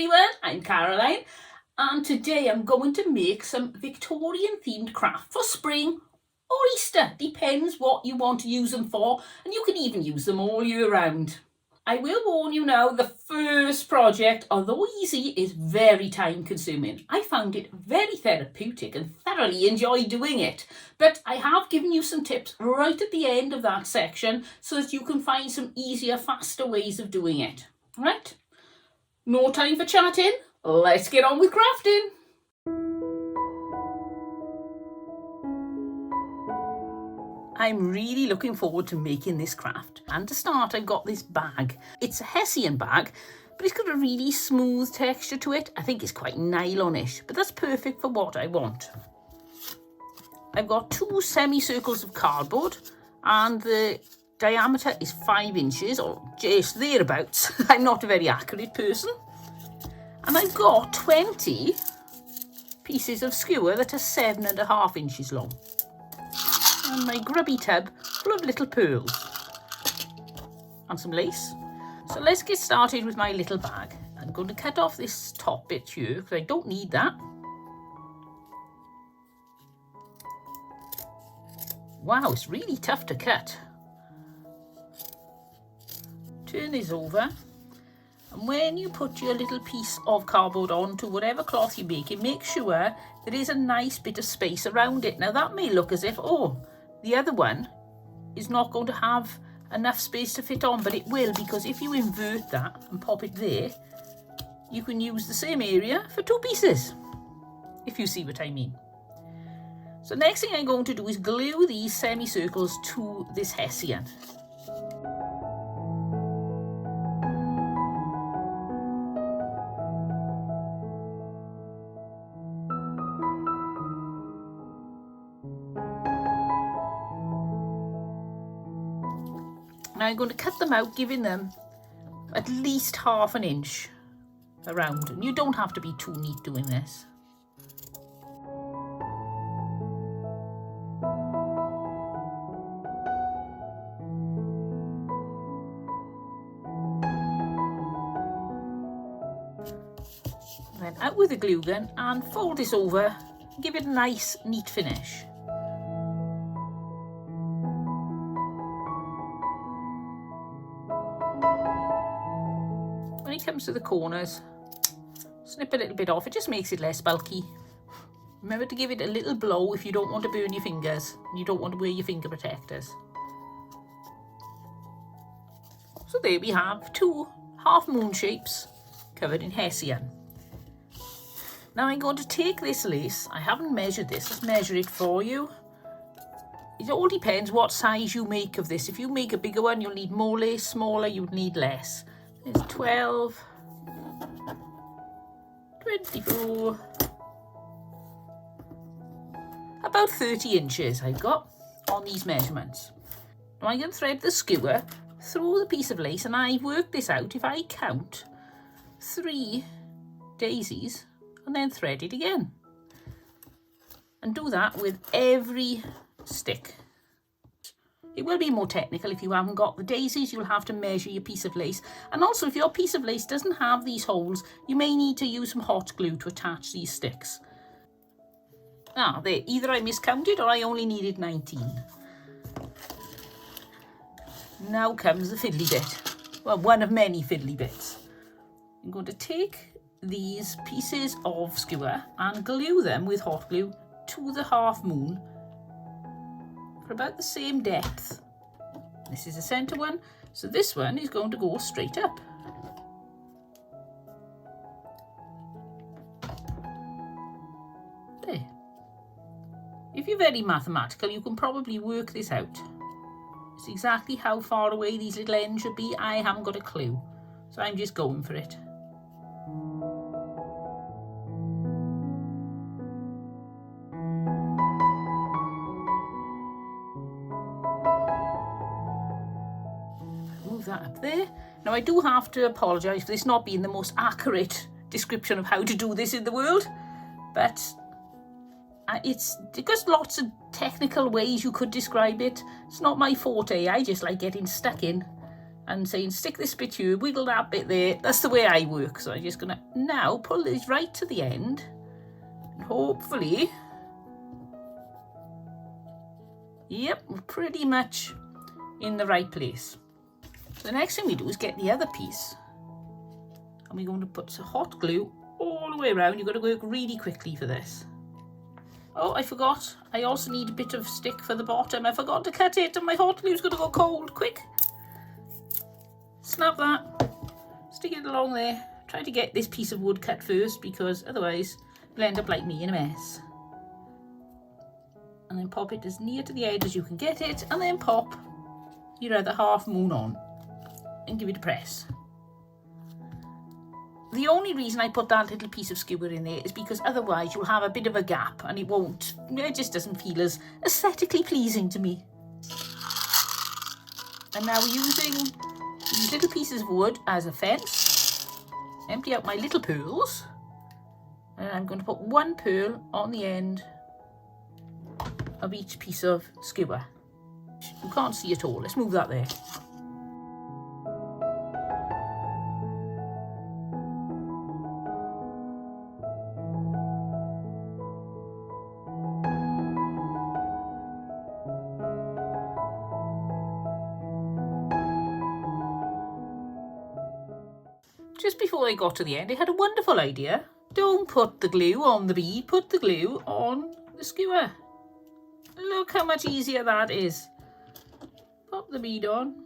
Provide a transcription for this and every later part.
everyone, I'm Caroline, and today I'm going to make some Victorian themed craft for spring or Easter, depends what you want to use them for, and you can even use them all year round. I will warn you now, the first project, although easy, is very time consuming. I found it very therapeutic and thoroughly enjoyed doing it. But I have given you some tips right at the end of that section so that you can find some easier, faster ways of doing it. Right? No time for chatting, let's get on with crafting. I'm really looking forward to making this craft. And to start, I've got this bag. It's a Hessian bag, but it's got a really smooth texture to it. I think it's quite nylonish, but that's perfect for what I want. I've got 2 semicircles of cardboard, and the diameter is 5 inches, or just thereabouts. I'm not a very accurate person. And I've got 20 pieces of skewer that are 7.5 inches long. And my grubby tub full of little pearls and some lace. So let's get started with my little bag. I'm going to cut off this top bit here because I don't need that. Wow, it's really tough to cut. Turn this over, and when you put your little piece of cardboard onto whatever cloth you're making, make sure there is a nice bit of space around it. Now that may look as if, oh, the other one is not going to have enough space to fit on, but it will, because if you invert that and pop it there, you can use the same area for 2 pieces, if you see what I mean. So next thing I'm going to do is glue these semicircles to this Hessian. Now I'm going to cut them out, giving them at least 1/2 inch around. And you don't have to be too neat doing this. Then out with the glue gun and fold this over, give it a nice neat finish. When it comes to the corners, snip a little bit off, it just makes it less bulky. Remember to give it a little blow if you don't want to burn your fingers and you don't want to wear your finger protectors. So there we have 2 half moon shapes covered in Hessian. Now I'm going to take this lace. I haven't measured this, let's measure it for you. It all depends what size you make of this. If you make a bigger one, you'll need more lace, smaller, you'd need less. There's 12, 24, about 30 inches I've got on these measurements. Now I'm going to thread the skewer through the piece of lace, and I've worked this out. If I count 3 daisies and then thread it again, and do that with every stick. It will be more technical if you haven't got the daisies. You'll have to measure your piece of lace, and also if your piece of lace doesn't have these holes, you may need to use some hot glue to attach these sticks. There, either I miscounted or I only needed 19. Now comes the fiddly bit. Well, one of many fiddly bits. I'm going to take these pieces of skewer and glue them with hot glue to the half moon for about the same depth. This is the center one, so this one is going to go straight up. There. If you're very mathematical, you can probably work this out. It's exactly how far away these little ends should be. I haven't got a clue, so I'm just going for it. Move that up there. Now I do have to apologise for this not being the most accurate description of how to do this in the world, but it's because lots of technical ways you could describe it. It's not my forte. I just like getting stuck in and saying stick this bit here, wiggle that bit there. That's the way I work. So I'm just going to now pull this right to the end, and hopefully, yep, we're pretty much in the right place. The next thing we do is get the other piece, and we're going to put some hot glue all the way around. You've got to work really quickly for this. Oh, I forgot. I also need a bit of stick for the bottom. I forgot to cut it, and my hot glue's going to go cold. Quick. Snap that. Stick it along there. Try to get this piece of wood cut first, because otherwise you'll end up like me in a mess. And then pop it as near to the edge as you can get it, and then pop your other half moon on and give it a press. The only reason I put that little piece of skewer in there is because otherwise you'll have a bit of a gap, and it just doesn't feel as aesthetically pleasing to me. And now we're using these little pieces of wood as a fence. Empty out my little pearls, and I'm going to put one pearl on the end of each piece of skewer. You can't see it all. Let's move that there. Just before I got to the end, I had a wonderful idea. Don't put the glue on the bead, put the glue on the skewer. Look how much easier that is. Pop the bead on.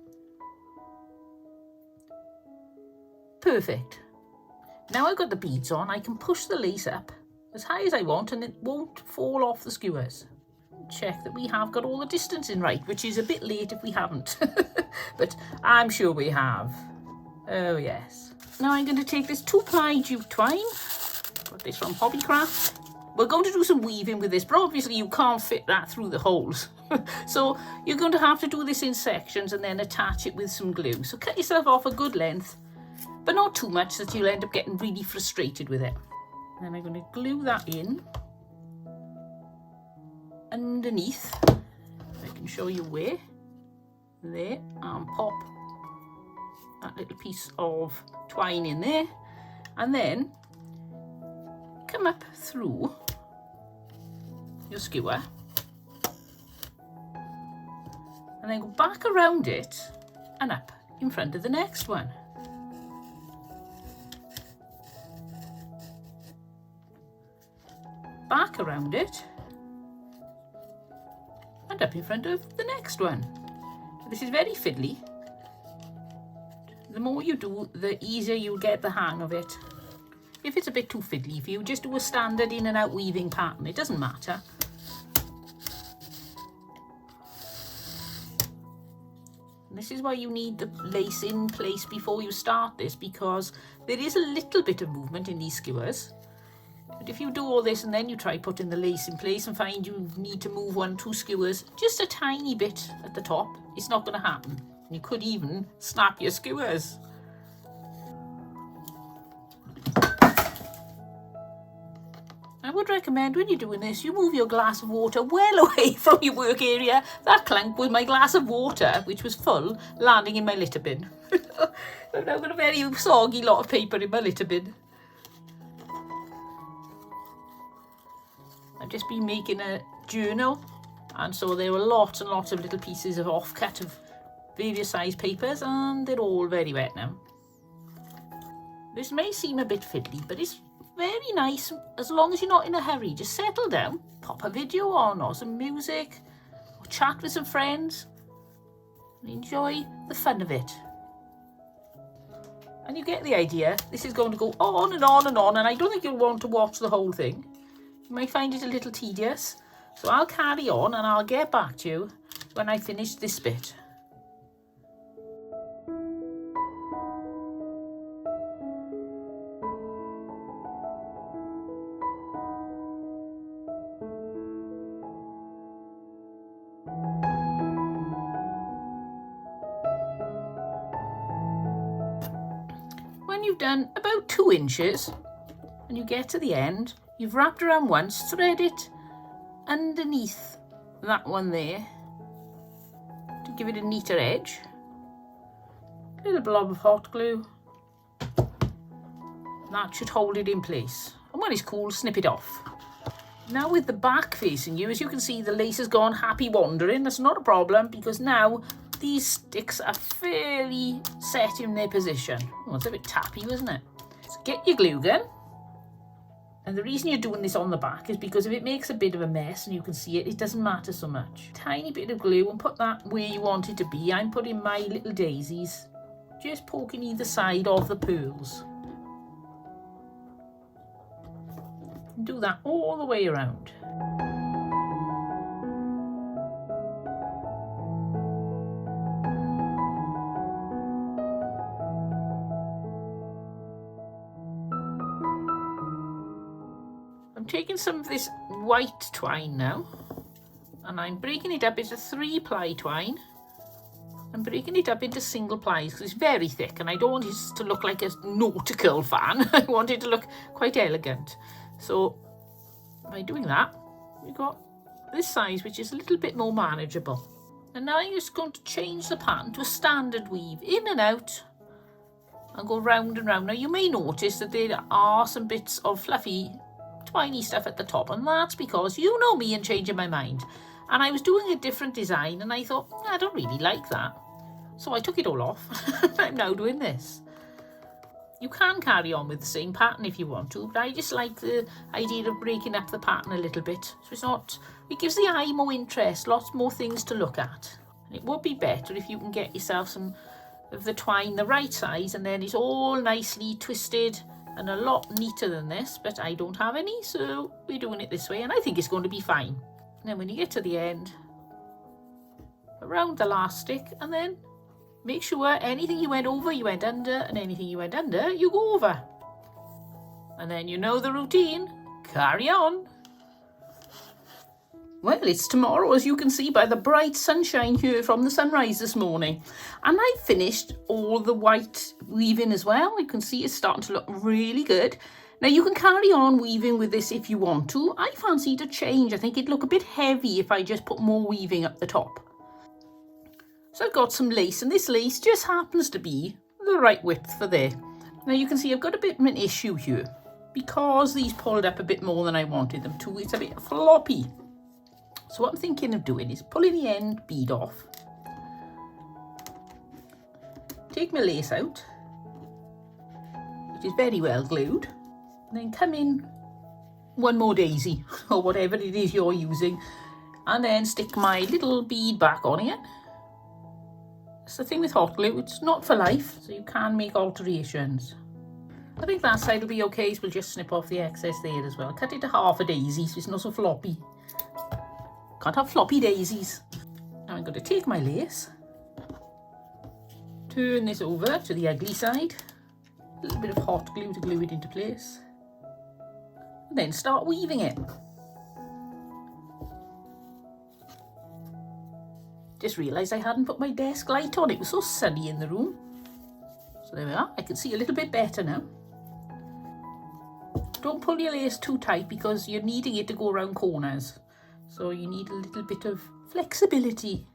Perfect. Now I've got the beads on, I can push the lace up as high as I want, and it won't fall off the skewers. Check that we have got all the distance in right, which is a bit late if we haven't. But I'm sure we have. Oh yes. Now I'm going to take this 2-ply jute twine. Got this from Hobbycraft. We're going to do some weaving with this, but obviously you can't fit that through the holes. So you're going to have to do this in sections and then attach it with some glue. So cut yourself off a good length, but not too much that you'll end up getting really frustrated with it. And I'm going to glue that in underneath. I can show you where. There, and pop that little piece of twine in there, and then come up through your skewer and then go back around it and up in front of the next one. Back around it and up in front of the next one. This is very fiddly. The more you do, the easier you'll get the hang of it. If it's a bit too fiddly for you, just do a standard in and out weaving pattern. It doesn't matter. And this is why you need the lace in place before you start this, because there is a little bit of movement in these skewers. But if you do all this and then you try putting the lace in place and find you need to move 1-2 skewers, just a tiny bit at the top, it's not going to happen. You could even snap your skewers. I would recommend when you're doing this, you move your glass of water well away from your work area. That clunk was my glass of water, which was full, landing in my litter bin. I've now got a very soggy lot of paper in my litter bin. I've just been making a journal, and so there were lots and lots of little pieces of offcut of various size papers, and they're all very wet now. This may seem a bit fiddly, but it's very nice as long as you're not in a hurry. Just settle down, pop a video on or some music, or chat with some friends, and enjoy the fun of it. And you get the idea. This is going to go on and on and on, and I don't think you'll want to watch the whole thing. You might find it a little tedious, so I'll carry on and I'll get back to you when I finish this bit. When you've done about 2 inches and you get to the end, you've wrapped around once, thread it underneath that one there to give it a neater edge. little blob of hot glue. That should hold it in place. And when it's cool, snip it off. Now with the back facing you, as you can see, the lace has gone happy wandering. That's not a problem because now these sticks are fairly set in their position. Oh, it's a bit tappy, wasn't it? So get your glue gun. And the reason you're doing this on the back is because if it makes a bit of a mess and you can see it, it doesn't matter so much. Tiny bit of glue and put that where you want it to be. I'm putting my little daisies, just poking either side of the pearls. Do that all the way around. I'm taking some of this white twine now and I'm breaking it up into 3-ply twine. I'm breaking it up into single plies because it's very thick and I don't want it to look like a nautical fan. I want it to look quite elegant. So by doing that, we've got this size, which is a little bit more manageable. And now I'm just going to change the pattern to a standard weave, in and out, and go round and round. Now you may notice that there are some bits of fluffy, twiny stuff at the top, and that's because you know me and changing my mind. And I was doing a different design and I thought, I don't really like that. So I took it all off. I'm now doing this. You can carry on with the same pattern if you want to, but I just like the idea of breaking up the pattern a little bit. So it's not, it gives the eye more interest, lots more things to look at. And it would be better if you can get yourself some of the twine the right size and then it's all nicely twisted and a lot neater than this, but I don't have any, so we're doing it this way and I think it's going to be fine. And then when you get to the end, around the last stick, and then make sure anything you went over, you went under, and anything you went under, you go over. And then you know the routine. Carry on. Well, it's tomorrow, as you can see by the bright sunshine here from the sunrise this morning. And I finished all the white weaving as well. You can see it's starting to look really good. Now, you can carry on weaving with this if you want to. I fancied a change. I think it'd look a bit heavy if I just put more weaving up the top. So I've got some lace, and this lace just happens to be the right width for there. Now you can see I've got a bit of an issue here. Because these pulled up a bit more than I wanted them to, it's a bit floppy. So what I'm thinking of doing is pulling the end bead off. Take my lace out, which is very well glued. And then come in one more daisy, or whatever it is you're using. And then stick my little bead back on it. It's the thing with hot glue, it's not for life, so you can make alterations. I think that side will be okay, so we'll just snip off the excess there as well. Cut it to half a daisy, so it's not so floppy. Can't have floppy daisies. Now I'm going to take my lace, turn this over to the ugly side, a little bit of hot glue to glue it into place, and then start weaving it. Just realised I hadn't put my desk light on. It was so sunny in the room. So there we are. I can see a little bit better now. Don't pull your lace too tight because you're needing it to go around corners. So you need a little bit of flexibility.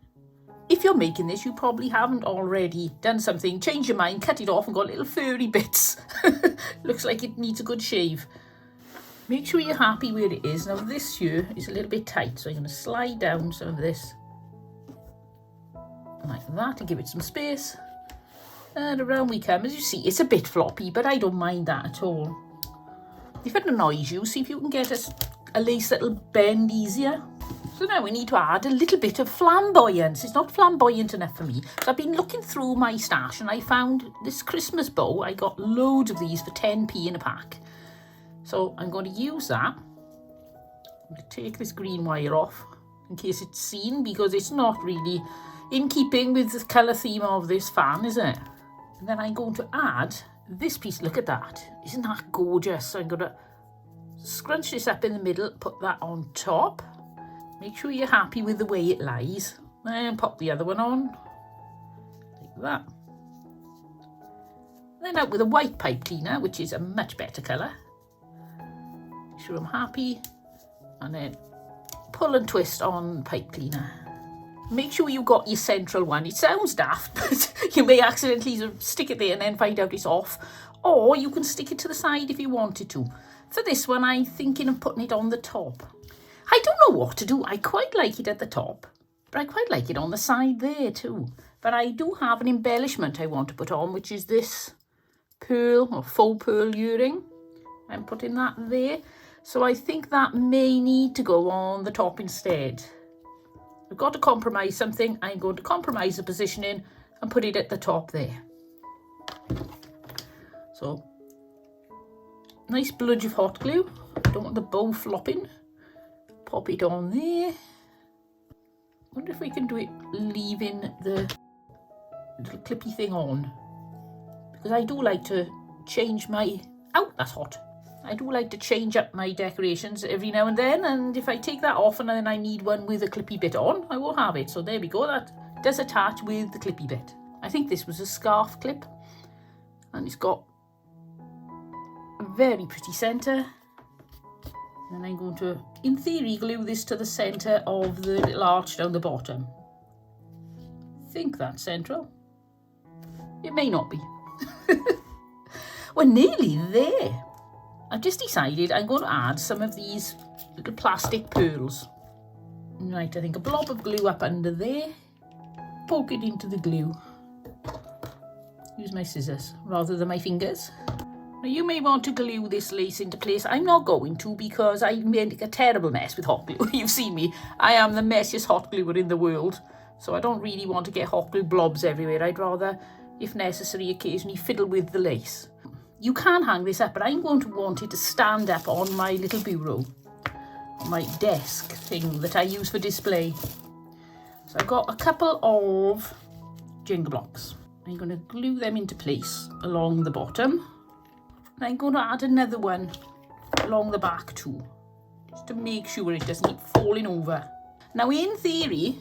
If you're making this, you probably haven't already done something, changed your mind, cut it off and got little furry bits. Looks like it needs a good shave. Make sure you're happy where it is. Now this here is a little bit tight, so I'm going to slide down some of this like that to give it some space, and around we come. As you see, it's a bit floppy, but I don't mind that at all. If it annoys you, see if you can get a lace that'll bend easier. So now we need to add a little bit of flamboyance. It's not flamboyant enough for me, so I've been looking through my stash and I found this Christmas bow. I got loads of these for 10p in a pack, so I'm going to use that. I'm going to take this green wire off in case it's seen, because it's not really in keeping with the colour theme of this fan, is it? And then I'm going to add this piece. Look at that. Isn't that gorgeous? So I'm going to scrunch this up in the middle, put that on top. Make sure you're happy with the way it lies. And pop the other one on. Like that. Then out with a white pipe cleaner, which is a much better colour. Make sure I'm happy. And then pull and twist on pipe cleaner. Make sure you got your central one. It sounds daft, but you may accidentally stick it there and then find out it's off. Or you can stick it to the side if you wanted to. For this one, I'm thinking of putting it on the top. I don't know what to do. I quite like it at the top, but I quite like it on the side there too. But I do have an embellishment I want to put on, which is this pearl or faux pearl earring. I'm putting that there. So I think that may need to go on the top instead. I've got to compromise something. I'm going to compromise the positioning and put it at the top there. So, nice bludge of hot glue. Don't want the bow flopping. Pop it on there. Wonder if we can do it leaving the little clippy thing on. Because I do like to change my... Ow, that's hot. I do like to change up my decorations every now and then, and if I take that off and then I need one with a clippy bit on, I will have it. So there we go, that does attach with the clippy bit. I think this was a scarf clip, and it's got a very pretty centre. Then I'm going to, in theory, glue this to the centre of the little arch down the bottom. I think that's central. It may not be. We're nearly there. I've just decided I'm going to add some of these little plastic pearls. Right, I think a blob of glue up under there. Poke it into the glue. Use my scissors rather than my fingers. Now you may want to glue this lace into place. I'm not going to because I made a terrible mess with hot glue. You've seen me. I am the messiest hot gluer in the world. So I don't really want to get hot glue blobs everywhere. I'd rather, if necessary, occasionally fiddle with the lace. You can hang this up, but I'm going to want it to stand up on my little bureau, on my desk thing that I use for display. So I've got a couple of Jenga blocks. I'm going to glue them into place along the bottom. And I'm going to add another one along the back too, just to make sure it doesn't keep falling over. Now in theory,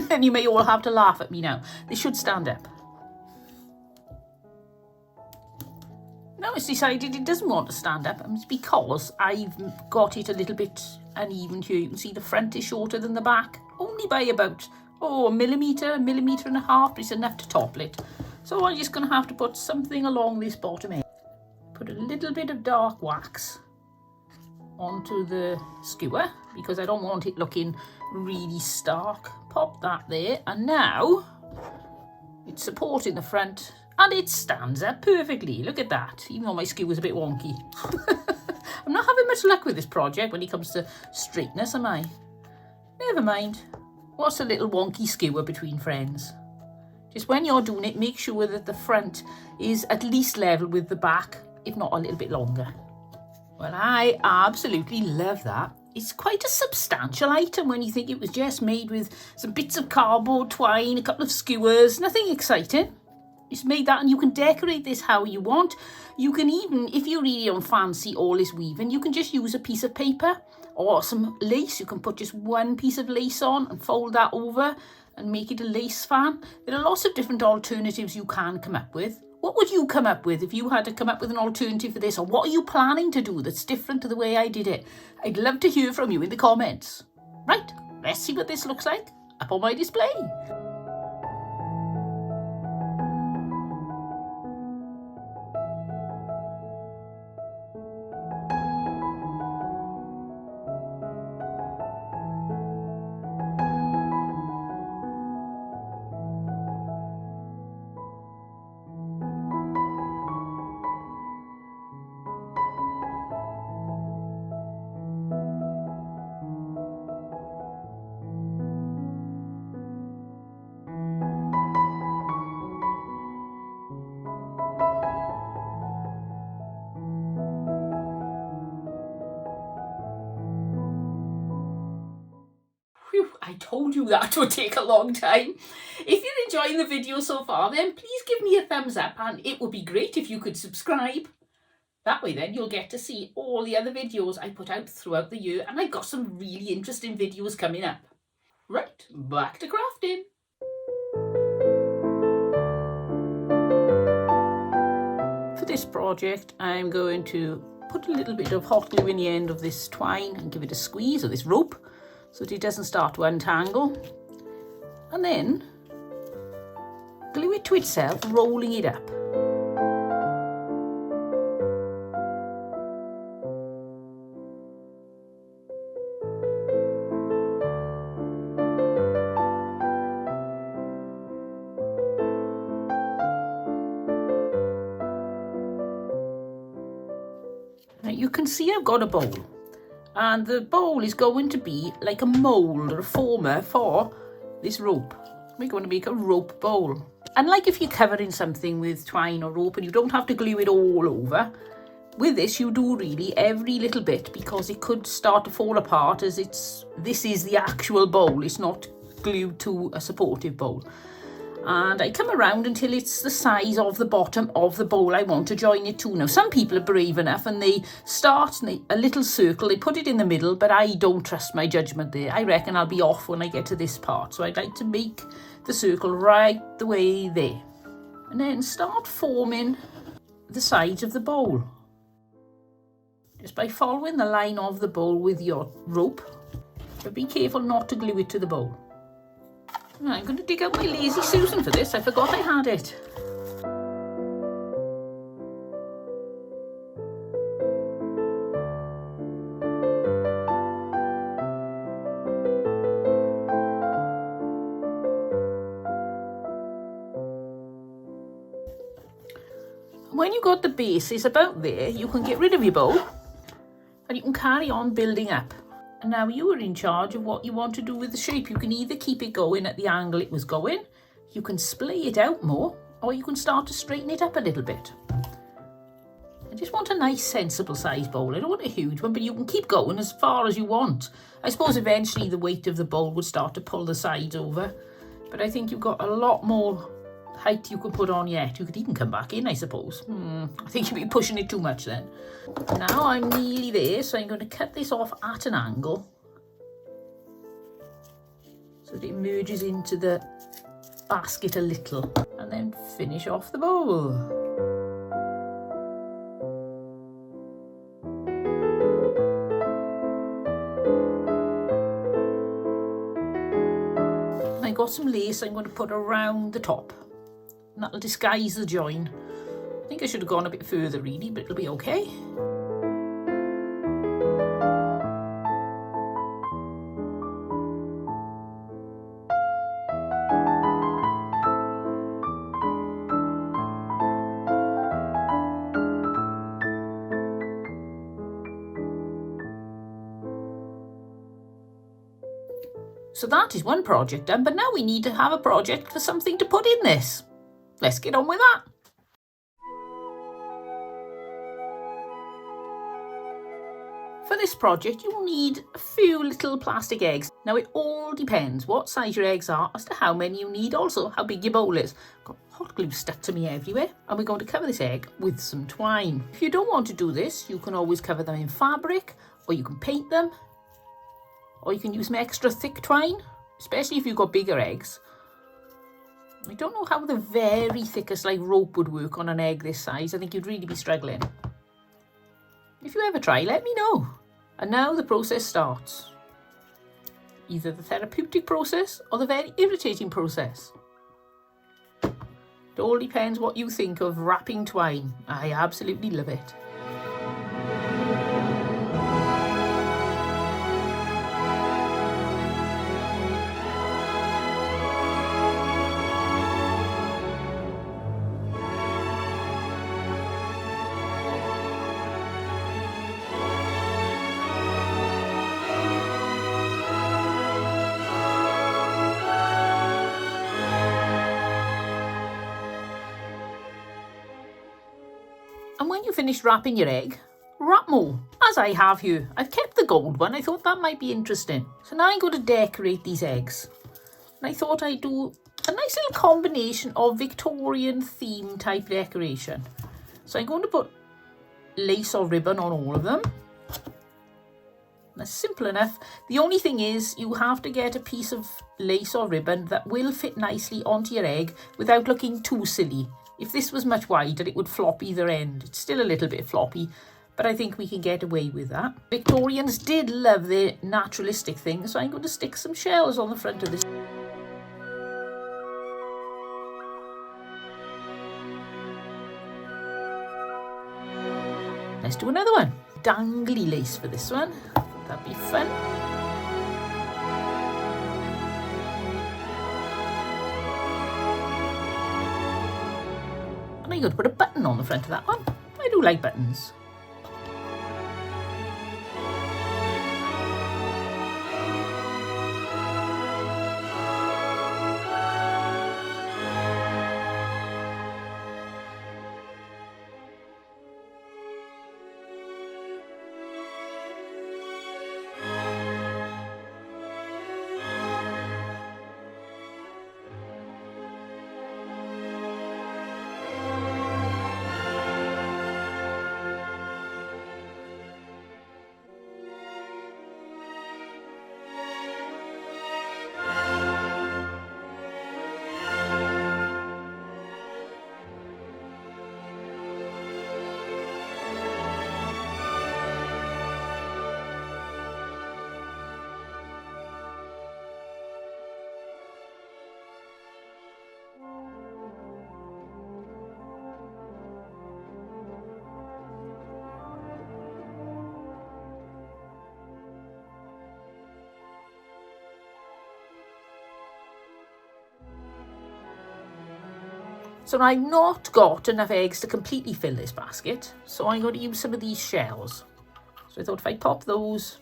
and you may all have to laugh at me now, they should stand up. Now it's decided it doesn't want to stand up, and it's because I've got it a little bit uneven here. You can see the front is shorter than the back, only by about, a millimetre and a half, but it's enough to topple it. So I'm just going to have to put something along this bottom end. Put a little bit of dark wax onto the skewer, because I don't want it looking really stark. Pop that there, and now it's supporting the front. And it stands up perfectly. Look at that. Even though my skewer's a bit wonky. I'm not having much luck with this project when it comes to straightness, am I? Never mind. What's a little wonky skewer between friends? Just when you're doing it, make sure that the front is at least level with the back, if not a little bit longer. Well, I absolutely love that. It's quite a substantial item when you think it was just made with some bits of cardboard, twine, a couple of skewers, nothing exciting. It's made that, and you can decorate this how you want. You can even, if you really don't fancy all this weaving, you can just use a piece of paper or some lace. You can put just one piece of lace on and fold that over and make it a lace fan. There are lots of different alternatives you can come up with. What would you come up with if you had to come up with an alternative for this? Or what are you planning to do that's different to the way I did it? I'd love to hear from you in the comments. Right, let's see what this looks like up on my display. I told you that would take a long time. If you're enjoying the video so far, then please give me a thumbs up, and it would be great if you could subscribe. That way then you'll get to see all the other videos I put out throughout the year, and I've got some really interesting videos coming up. Right, back to crafting. For this project, I'm going to put a little bit of hot glue in the end of this twine and give it a squeeze, or this rope, so that it doesn't start to untangle. and then glue it to itself, rolling it up. Now you can see I've got a bowl, and the bowl is going to be like a mould or a former for this rope. We're going to make a rope bowl. And like if you're covering something with twine or rope and you don't have to glue it all over, with this you do really every little bit, because it could start to fall apart as this is the actual bowl, it's not glued to a supportive bowl. And I come around until it's the size of the bottom of the bowl I want to join it to. Now some people are brave enough and they start a little circle, they put it in the middle, but I don't trust my judgment there. I reckon I'll be off when I get to this part. So I'd like to make the circle right the way there. And then start forming the sides of the bowl. Just by following the line of the bowl with your rope. But be careful not to glue it to the bowl. I'm going to dig out my Lazy Susan for this. I forgot I had it. When you got the bases about there, you can get rid of your bowl and you can carry on building up. And now you are in charge of what you want to do with the shape. You can either keep it going at the angle it was going, you can splay it out more, or you can start to straighten it up a little bit. I just want a nice sensible size bowl. I don't want a huge one, but you can keep going as far as you want. I suppose eventually the weight of the bowl would start to pull the sides over, but I think you've got a lot more height you could put on yet. You could even come back in, I suppose. I think you'd be pushing it too much then. Now I'm nearly there, so I'm going to cut this off at an angle so that it merges into the basket a little, and then finish off the bowl. I got some lace I'm going to put around the top. And that'll disguise the join. I think I should have gone a bit further really, but it'll be okay. So that is one project done, but now we need to have a project for something to put in this. Let's get on with that. For this project, you'll need a few little plastic eggs. Now it all depends what size your eggs are as to how many you need, also how big your bowl is. I've got hot glue stuck to me everywhere, and we're going to cover this egg with some twine. If you don't want to do this, you can always cover them in fabric, or you can paint them, or you can use some extra thick twine, especially if you've got bigger eggs. I don't know how the very thickest like rope would work on an egg this size. I think you'd really be struggling. If you ever try, let me know. And now the process starts. Either the therapeutic process or the very irritating process. It all depends what you think of wrapping twine. I absolutely love it. And when you finish wrapping your egg, wrap more, as I have here. I've kept the gold one. I thought that might be interesting. So now I'm going to decorate these eggs. And I thought I'd do a nice little combination of Victorian theme type decoration. So I'm going to put lace or ribbon on all of them. That's simple enough. The only thing is you have to get a piece of lace or ribbon that will fit nicely onto your egg without looking too silly. If this was much wider, it would flop either end. It's still a little bit floppy, but I think we can get away with that. Victorians did love their naturalistic things, so I'm going to stick some shells on the front of this. Let's do another one. Dangly lace for this one. That'd be fun. And I'm going to put a button on the front of that one. I do like buttons. So I've not got enough eggs to completely fill this basket, so I'm going to use some of these shells. So I thought if I pop those,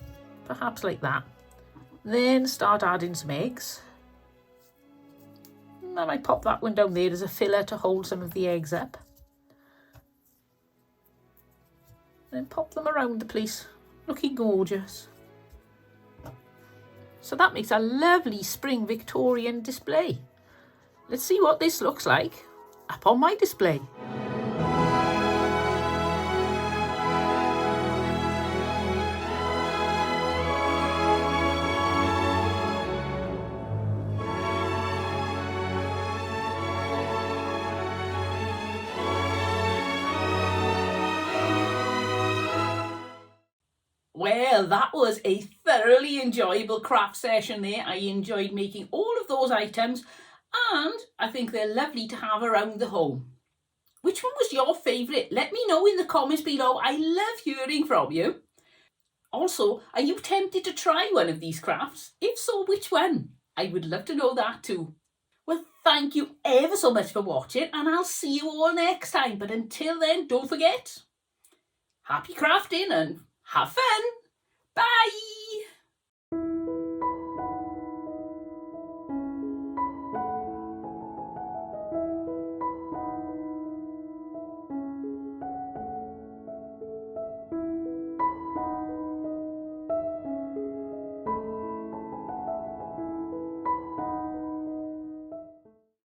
perhaps like that, then start adding some eggs. And I might pop that one down there as a filler to hold some of the eggs up. Then pop them around the place, looking gorgeous. So that makes a lovely spring Victorian display. Let's see what this looks like up on my display. Well, that was a thoroughly enjoyable craft session there. I enjoyed making all of those items, and I think they're lovely to have around the home. Which one was your favourite? Let me know in the comments below. I love hearing from you. Also, are you tempted to try one of these crafts? If so, which one? I would love to know that too. Well, thank you ever so much for watching, and I'll see you all next time. But until then, don't forget, happy crafting and have fun. Bye!